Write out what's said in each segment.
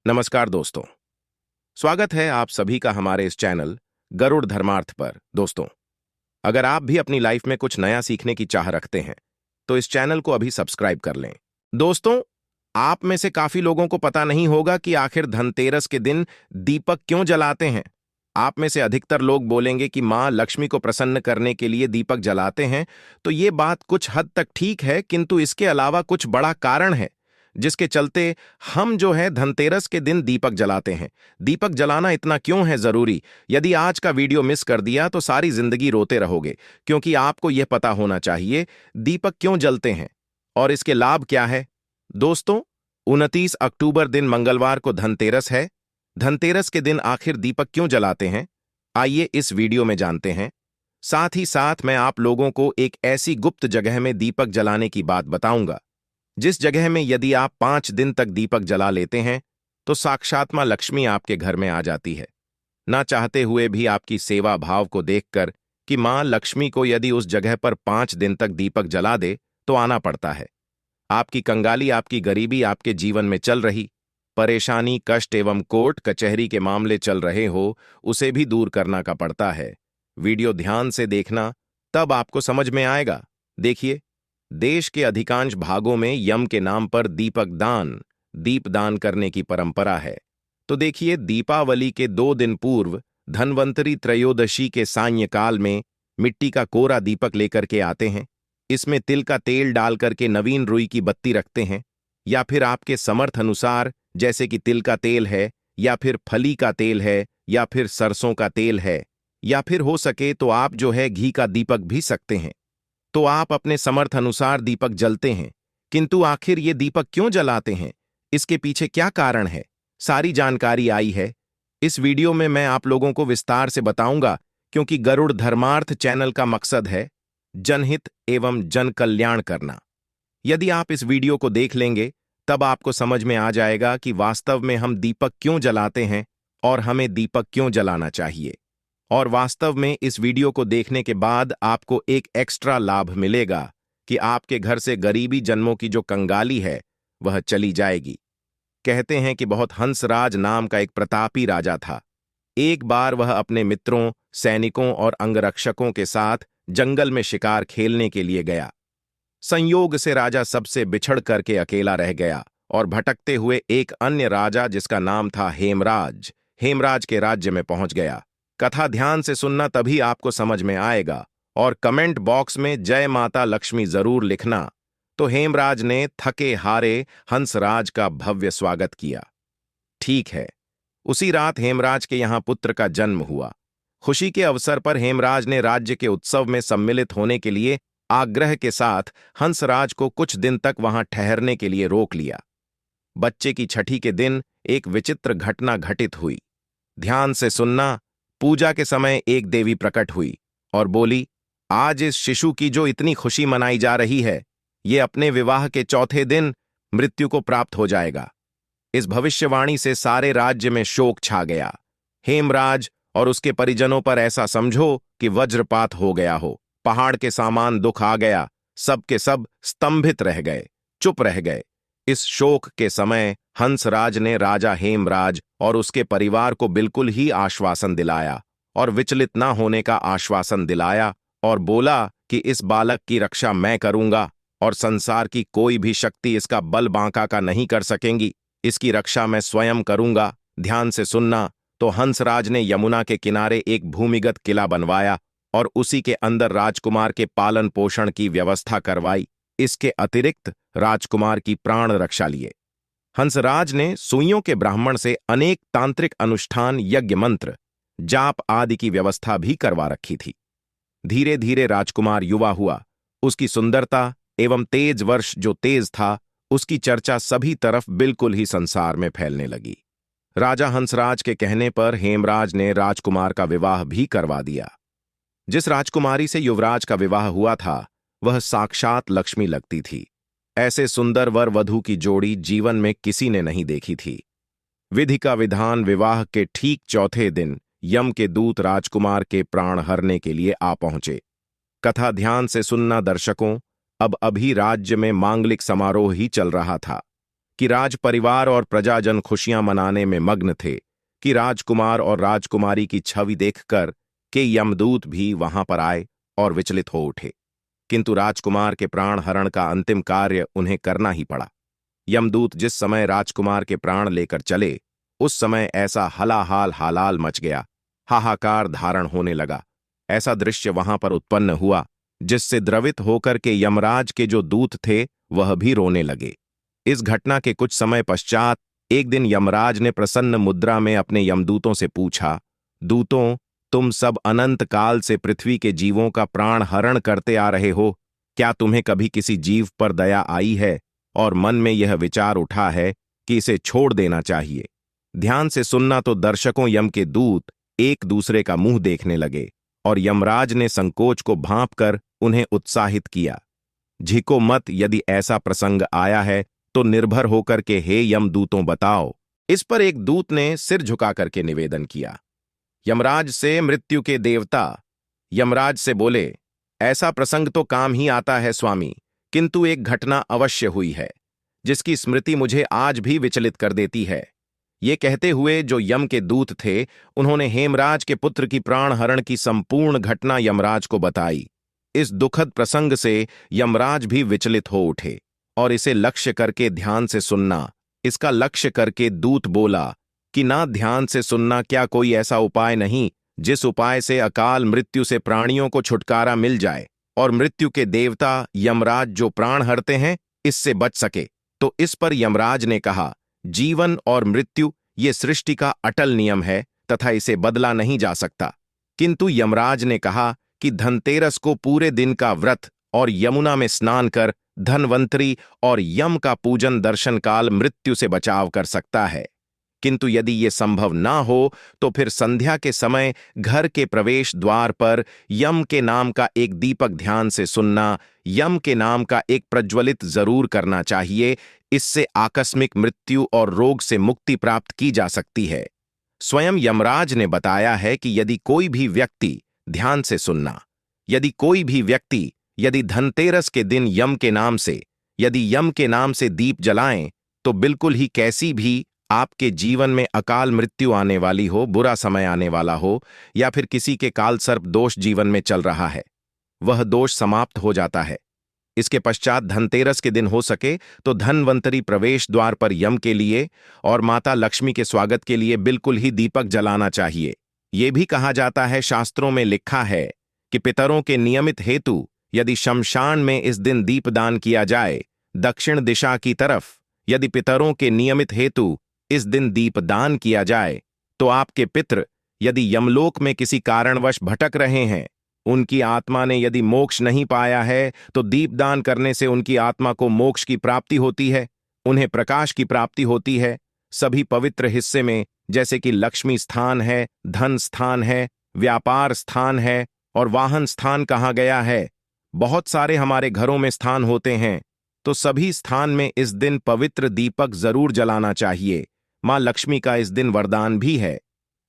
नमस्कार दोस्तों। स्वागत है आप सभी का हमारे इस चैनल गरुड़ धर्मार्थ पर। दोस्तों, अगर आप भी अपनी लाइफ में कुछ नया सीखने की चाह रखते हैं तो इस चैनल को अभी सब्सक्राइब कर लें। दोस्तों, आप में से काफी लोगों को पता नहीं होगा कि आखिर धनतेरस के दिन दीपक क्यों जलाते हैं। आप में से अधिकतर लोग बोलेंगे कि मां लक्ष्मी को प्रसन्न करने के लिए दीपक जलाते हैं। तो ये बात कुछ हद तक ठीक है, किंतु इसके अलावा कुछ बड़ा कारण है जिसके चलते हम जो है धनतेरस के दिन दीपक जलाते हैं। दीपक जलाना इतना क्यों है जरूरी? यदि आज का वीडियो मिस कर दिया तो सारी जिंदगी रोते रहोगे, क्योंकि आपको यह पता होना चाहिए दीपक क्यों जलते हैं और इसके लाभ क्या है। दोस्तों, 29 अक्टूबर दिन मंगलवार को धनतेरस है। धनतेरस के दिन आखिर दीपक क्यों जलाते हैं, आइए इस वीडियो में जानते हैं। साथ ही साथ मैं आप लोगों को एक ऐसी गुप्त जगह में दीपक जलाने की बात बताऊंगा जिस जगह में यदि आप 5 दिन तक दीपक जला लेते हैं तो साक्षात मां लक्ष्मी आपके घर में आ जाती है। ना चाहते हुए भी आपकी सेवा भाव को देखकर कि मां लक्ष्मी को यदि उस जगह पर 5 दिन तक दीपक जला दे तो आना पड़ता है। आपकी कंगाली, आपकी गरीबी आपके जीवन में चल रही परेशानी, कष्ट एवं कोर्ट कचहरी के मामले चल रहे हो, उसे भी दूर करना का पड़ता है। वीडियो ध्यान से देखना, तब आपको समझ में आएगा। देखिए, देश के अधिकांश भागों में यम के नाम पर दीपदान करने की परंपरा है। तो देखिए, दीपावली के 2 दिन पूर्व धन्वंतरी त्रयोदशी के सायंकाल में मिट्टी का कोरा दीपक लेकर के आते हैं। इसमें तिल का तेल डाल करके नवीन रुई की बत्ती रखते हैं, या फिर आपके समर्थ अनुसार, जैसे कि तिल का तेल है, या फिर फली का तेल है, या फिर सरसों का तेल है, या फिर हो सके तो आप जो है घी का दीपक भी सकते हैं। तो आप अपने समर्थ अनुसार दीपक जलते हैं। किंतु आखिर ये दीपक क्यों जलाते हैं, इसके पीछे क्या कारण है, सारी जानकारी आई है। इस वीडियो में मैं आप लोगों को विस्तार से बताऊंगा, क्योंकि गरुड़ धर्मार्थ चैनल का मकसद है जनहित एवं जन कल्याण करना। यदि आप इस वीडियो को देख लेंगे तब आपको समझ में आ जाएगा कि वास्तव में हम दीपक क्यों जलाते हैं और हमें दीपक क्यों जलाना चाहिए। और वास्तव में इस वीडियो को देखने के बाद आपको एक एक्स्ट्रा लाभ मिलेगा कि आपके घर से गरीबी जन्मों की जो कंगाली है वह चली जाएगी। कहते हैं कि बहुत हंसराज नाम का एक प्रतापी राजा था। एक बार वह अपने मित्रों, सैनिकों और अंगरक्षकों के साथ जंगल में शिकार खेलने के लिए गया। संयोग से राजा सबसे बिछड़ करके अकेला रह गया और भटकते हुए एक अन्य राजा जिसका नाम था हेमराज के राज्य में पहुंच गया। कथा ध्यान से सुनना, तभी आपको समझ में आएगा, और कमेंट बॉक्स में जय माता लक्ष्मी जरूर लिखना। तो हेमराज ने थके हारे हंसराज का भव्य स्वागत किया। ठीक है, उसी रात हेमराज के यहां पुत्र का जन्म हुआ। खुशी के अवसर पर हेमराज ने राज्य के उत्सव में सम्मिलित होने के लिए आग्रह के साथ हंसराज को कुछ दिन तक वहां ठहरने के लिए रोक लिया। बच्चे की छठी के दिन एक विचित्र घटना घटित हुई। ध्यान से सुनना। पूजा के समय एक देवी प्रकट हुई और बोली, आज इस शिशु की जो इतनी खुशी मनाई जा रही है, ये अपने विवाह के चौथे दिन मृत्यु को प्राप्त हो जाएगा। इस भविष्यवाणी से सारे राज्य में शोक छा गया। हेमराज और उसके परिजनों पर ऐसा समझो कि वज्रपात हो गया हो। पहाड़ के सामान दुख आ गया। सब के सब स्तंभित रह गए, चुप रह गए। इस शोक के समय हंसराज ने राजा हेमराज और उसके परिवार को बिल्कुल ही आश्वासन दिलाया और विचलित न होने का आश्वासन दिलाया, और बोला कि इस बालक की रक्षा मैं करूंगा और संसार की कोई भी शक्ति इसका बल बांका का नहीं कर सकेंगी। इसकी रक्षा मैं स्वयं करूंगा। ध्यान से सुनना। तो हंसराज ने यमुना के किनारे एक भूमिगत किला बनवाया और उसी के अंदर राजकुमार के पालन पोषण की व्यवस्था करवाई। इसके अतिरिक्त राजकुमार की प्राण रक्षा लिए हंसराज ने सुइयों के ब्राह्मण से अनेक तांत्रिक अनुष्ठान, यज्ञ, मंत्र, जाप आदि की व्यवस्था भी करवा रखी थी। धीरे धीरे राजकुमार युवा हुआ। उसकी सुंदरता एवं तेज वर्ष जो तेज था, उसकी चर्चा सभी तरफ बिल्कुल ही संसार में फैलने लगी। राजा हंसराज के कहने पर हेमराज ने राजकुमार का विवाह भी करवा दिया। जिस राजकुमारी से युवराज का विवाह हुआ था वह साक्षात लक्ष्मी लगती थी। ऐसे सुंदर वर वधू की जोड़ी जीवन में किसी ने नहीं देखी थी। विधि का विधान, विवाह के ठीक चौथे दिन यम के दूत राजकुमार के प्राण हरने के लिए आ पहुंचे। कथा ध्यान से सुनना दर्शकों। अब अभी राज्य में मांगलिक समारोह ही चल रहा था। कि राज परिवार और प्रजाजन खुशियां मनाने में मग्न थे कि राजकुमार और राजकुमारी की छवि देखकर के यमदूत भी वहां पर आए और विचलित हो उठे। किंतु राजकुमार के प्राण हरण का अंतिम कार्य उन्हें करना ही पड़ा। यमदूत जिस समय राजकुमार के प्राण लेकर चले, उस समय ऐसा हलाहाल हालाल मच गया, हाहाकार धारण होने लगा। ऐसा दृश्य वहां पर उत्पन्न हुआ जिससे द्रवित होकर के यमराज के जो दूत थे वह भी रोने लगे। इस घटना के कुछ समय पश्चात एक दिन यमराज ने प्रसन्न मुद्रा में अपने यमदूतों से पूछा, दूतों, तुम सब अनंत काल से पृथ्वी के जीवों का प्राण हरण करते आ रहे हो, क्या तुम्हें कभी किसी जीव पर दया आई है और मन में यह विचार उठा है कि इसे छोड़ देना चाहिए? ध्यान से सुनना। तो दर्शकों यम के दूत एक दूसरे का मुंह देखने लगे और यमराज ने संकोच को भांपकर उन्हें उत्साहित किया। झिको मत, यदि ऐसा प्रसंग आया है तो निर्भर होकर के हे यमदूतों बताओ। इस पर एक दूत ने सिर झुका करके निवेदन किया। यमराज से मृत्यु के देवता यमराज से बोले, ऐसा प्रसंग तो काम ही आता है स्वामी, किंतु एक घटना अवश्य हुई है जिसकी स्मृति मुझे आज भी विचलित कर देती है। ये कहते हुए जो यम के दूत थे उन्होंने हेमराज के पुत्र की प्राण हरण की संपूर्ण घटना यमराज को बताई। इस दुखद प्रसंग से यमराज भी विचलित हो उठे और इसे लक्ष्य करके ध्यान से सुनना। इसका लक्ष्य करके दूत बोला कि ना ध्यान से सुनना, क्या कोई ऐसा उपाय नहीं जिस उपाय से अकाल मृत्यु से प्राणियों को छुटकारा मिल जाए और मृत्यु के देवता यमराज जो प्राण हरते हैं इससे बच सके? तो इस पर यमराज ने कहा, जीवन और मृत्यु ये सृष्टि का अटल नियम है तथा इसे बदला नहीं जा सकता। किंतु यमराज ने कहा कि धनतेरस को पूरे दिन का व्रत और यमुना में स्नान कर धनवंतरी और यम का पूजन दर्शन काल मृत्यु से बचाव कर सकता है। किंतु यदि ये संभव ना हो तो फिर संध्या के समय घर के प्रवेश द्वार पर यम के नाम का एक दीपक ध्यान से सुनना, यम के नाम का एक प्रज्वलित जरूर करना चाहिए। इससे आकस्मिक मृत्यु और रोग से मुक्ति प्राप्त की जा सकती है। स्वयं यमराज ने बताया है कि यदि कोई भी व्यक्ति ध्यान से सुनना, यदि कोई भी व्यक्ति यदि धनतेरस के दिन यम के नाम से दीप जलाएं तो बिल्कुल ही कैसी भी आपके जीवन में अकाल मृत्यु आने वाली हो, बुरा समय आने वाला हो या फिर किसी के कालसर्प दोष जीवन में चल रहा है, वह दोष समाप्त हो जाता है। इसके पश्चात धनतेरस के दिन हो सके तो धनवंतरी प्रवेश द्वार पर यम के लिए और माता लक्ष्मी के स्वागत के लिए बिल्कुल ही दीपक जलाना चाहिए। ये भी कहा जाता है, शास्त्रों में लिखा है कि पितरों के नियमित हेतु यदि शमशान में इस दिन दीपदान किया जाए, दक्षिण दिशा की तरफ यदि पितरों के नियमित हेतु इस दिन दीपदान किया जाए तो आपके पितृ यदि यमलोक में किसी कारणवश भटक रहे हैं, उनकी आत्मा ने यदि मोक्ष नहीं पाया है तो दीपदान करने से उनकी आत्मा को मोक्ष की प्राप्ति होती है, उन्हें प्रकाश की प्राप्ति होती है। सभी पवित्र हिस्से में जैसे कि लक्ष्मी स्थान है, धन स्थान है, व्यापार स्थान है और वाहन स्थान कहा गया है, बहुत सारे हमारे घरों में स्थान होते हैं, तो सभी स्थान में इस दिन पवित्र दीपक जरूर जलाना चाहिए। मां लक्ष्मी का इस दिन वरदान भी है।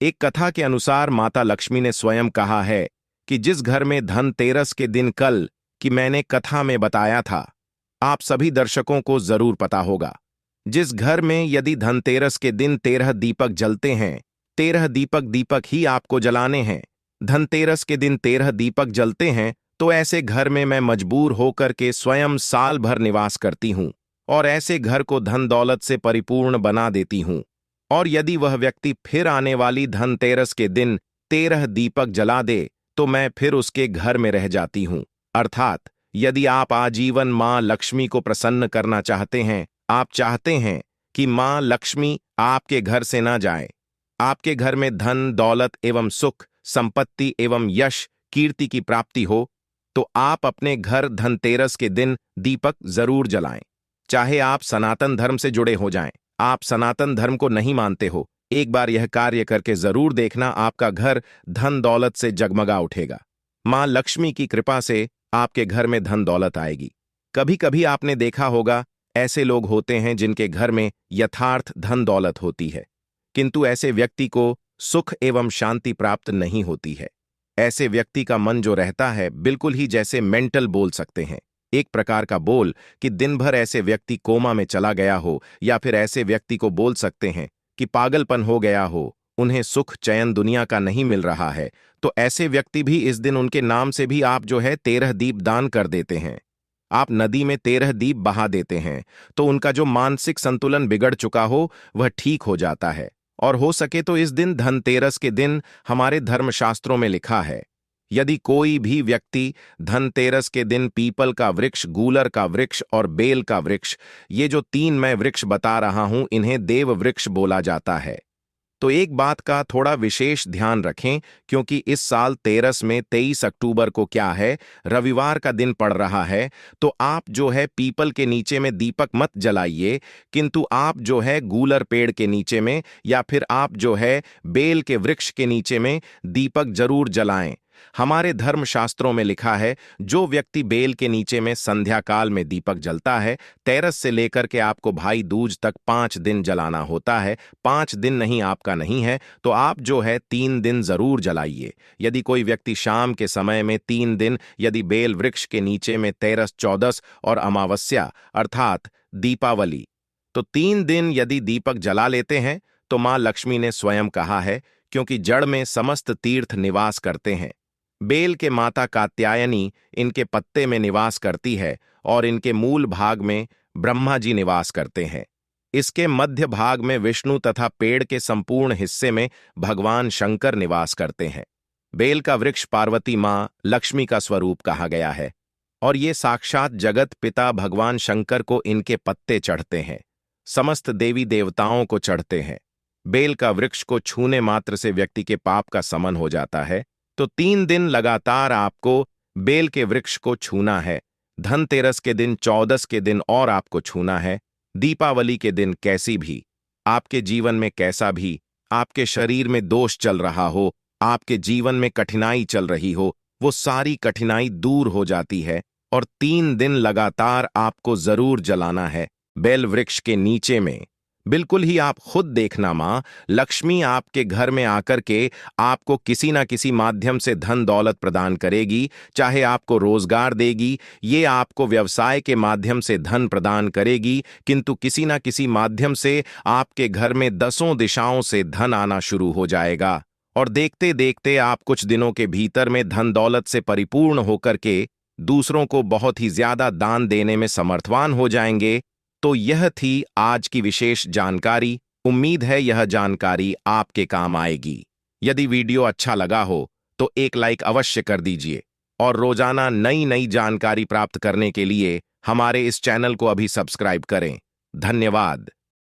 एक कथा के अनुसार माता लक्ष्मी ने स्वयं कहा है कि जिस घर में धनतेरस के दिन कल कि मैंने कथा में बताया था, आप सभी दर्शकों को जरूर पता होगा, जिस घर में यदि धनतेरस के दिन 13 दीपक जलते हैं, 13 दीपक ही आपको जलाने हैं, धनतेरस के दिन 13 दीपक जलते हैं, तो ऐसे घर में मैं मजबूर होकर के स्वयं साल भर निवास करती हूं और ऐसे घर को धन दौलत से परिपूर्ण बना देती हूं। और यदि वह व्यक्ति फिर आने वाली धनतेरस के दिन 13 दीपक जला दे तो मैं फिर उसके घर में रह जाती हूं। अर्थात यदि आप आजीवन मां लक्ष्मी को प्रसन्न करना चाहते हैं, आप चाहते हैं कि मां लक्ष्मी आपके घर से ना जाए, आपके घर में धन दौलत एवं सुख संपत्ति एवं यश कीर्ति की प्राप्ति हो, तो आप अपने घर धनतेरस के दिन दीपक जरूर जलाएं। चाहे आप सनातन धर्म से जुड़े हो जाएं, आप सनातन धर्म को नहीं मानते हो, एक बार यह कार्य करके जरूर देखना, आपका घर धन दौलत से जगमगा उठेगा। मां लक्ष्मी की कृपा से आपके घर में धन दौलत आएगी। कभी कभी आपने देखा होगा, ऐसे लोग होते हैं जिनके घर में यथार्थ धन दौलत होती है, किंतु ऐसे व्यक्ति को सुख एवं शांति प्राप्त नहीं होती है। ऐसे व्यक्ति का मन जो रहता है बिल्कुल ही जैसे मेंटल बोल सकते हैं, एक प्रकार का बोल कि दिन भर ऐसे व्यक्ति कोमा में चला गया हो, या फिर ऐसे व्यक्ति को बोल सकते हैं कि पागलपन हो गया हो, उन्हें सुख चैन दुनिया का नहीं मिल रहा है। तो ऐसे व्यक्ति भी इस दिन उनके नाम से भी आप जो है 13 दीप दान कर देते हैं। आप नदी में 13 दीप बहा देते हैं, तो उनका जो मानसिक संतुलन बिगड़ चुका हो वह ठीक हो जाता है। और हो सके तो इस दिन धनतेरस के दिन हमारे धर्मशास्त्रों में लिखा है, यदि कोई भी व्यक्ति धनतेरस के दिन पीपल का वृक्ष, गूलर का वृक्ष और बेल का वृक्ष, ये जो 3 मैं वृक्ष बता रहा हूं, इन्हें देव वृक्ष बोला जाता है। तो एक बात का थोड़ा विशेष ध्यान रखें, क्योंकि इस साल तेरस में 23 अक्टूबर को क्या है, रविवार का दिन पड़ रहा है। तो आप जो है पीपल के नीचे में दीपक मत जलाइए, किंतु आप जो है गूलर पेड़ के नीचे में या फिर आप जो है बेल के वृक्ष के नीचे में दीपक जरूर जलाएं। हमारे धर्मशास्त्रों में लिखा है, जो व्यक्ति बेल के नीचे में संध्या काल में दीपक जलता है, तेरस से लेकर के आपको भाई दूज तक 5 दिन जलाना होता है। 5 दिन नहीं आपका नहीं है, तो आप जो है 3 दिन जरूर जलाइए। यदि कोई व्यक्ति शाम के समय में 3 दिन यदि बेल वृक्ष के नीचे में तेरस, चौदस और अमावस्या अर्थात दीपावली, तो 3 दिन यदि दीपक जला लेते हैं, तो मां लक्ष्मी ने स्वयं कहा है, क्योंकि जड़ में समस्त तीर्थ निवास करते हैं। बेल के माता कात्यायनी इनके पत्ते में निवास करती है और इनके मूल भाग में ब्रह्मा जी निवास करते हैं। इसके मध्य भाग में विष्णु तथा पेड़ के संपूर्ण हिस्से में भगवान शंकर निवास करते हैं। बेल का वृक्ष पार्वती मां लक्ष्मी का स्वरूप कहा गया है और ये साक्षात जगत पिता भगवान शंकर को इनके पत्ते चढ़ते हैं। समस्त देवी देवताओं को चढ़ते हैं। बेल का वृक्ष को छूने मात्र से व्यक्ति के पाप का समन हो जाता है। तो 3 दिन लगातार आपको बेल के वृक्ष को छूना है। धनतेरस के दिन, चौदस के दिन और आपको छूना है। दीपावली के दिन कैसी भी आपके जीवन में कैसा भी आपके शरीर में दोष चल रहा हो, आपके जीवन में कठिनाई चल रही हो, वो सारी कठिनाई दूर हो जाती है। और 3 दिन लगातार आपको जरूर जलाना है बेल वृक्ष के नीचे में। बिल्कुल ही आप खुद देखना, मां लक्ष्मी आपके घर में आकर के आपको किसी ना किसी माध्यम से धन दौलत प्रदान करेगी। चाहे आपको रोजगार देगी, ये आपको व्यवसाय के माध्यम से धन प्रदान करेगी, किंतु किसी ना किसी माध्यम से आपके घर में 10 दिशाओं से धन आना शुरू हो जाएगा। और देखते देखते आप कुछ दिनों के भीतर में धन दौलत से परिपूर्ण होकर के दूसरों को बहुत ही ज्यादा दान देने में समर्थवान हो जाएंगे। तो यह थी आज की विशेष जानकारी। उम्मीद है यह जानकारी आपके काम आएगी। यदि वीडियो अच्छा लगा हो तो एक लाइक अवश्य कर दीजिए और रोजाना नई नई जानकारी प्राप्त करने के लिए हमारे इस चैनल को अभी सब्सक्राइब करें। धन्यवाद।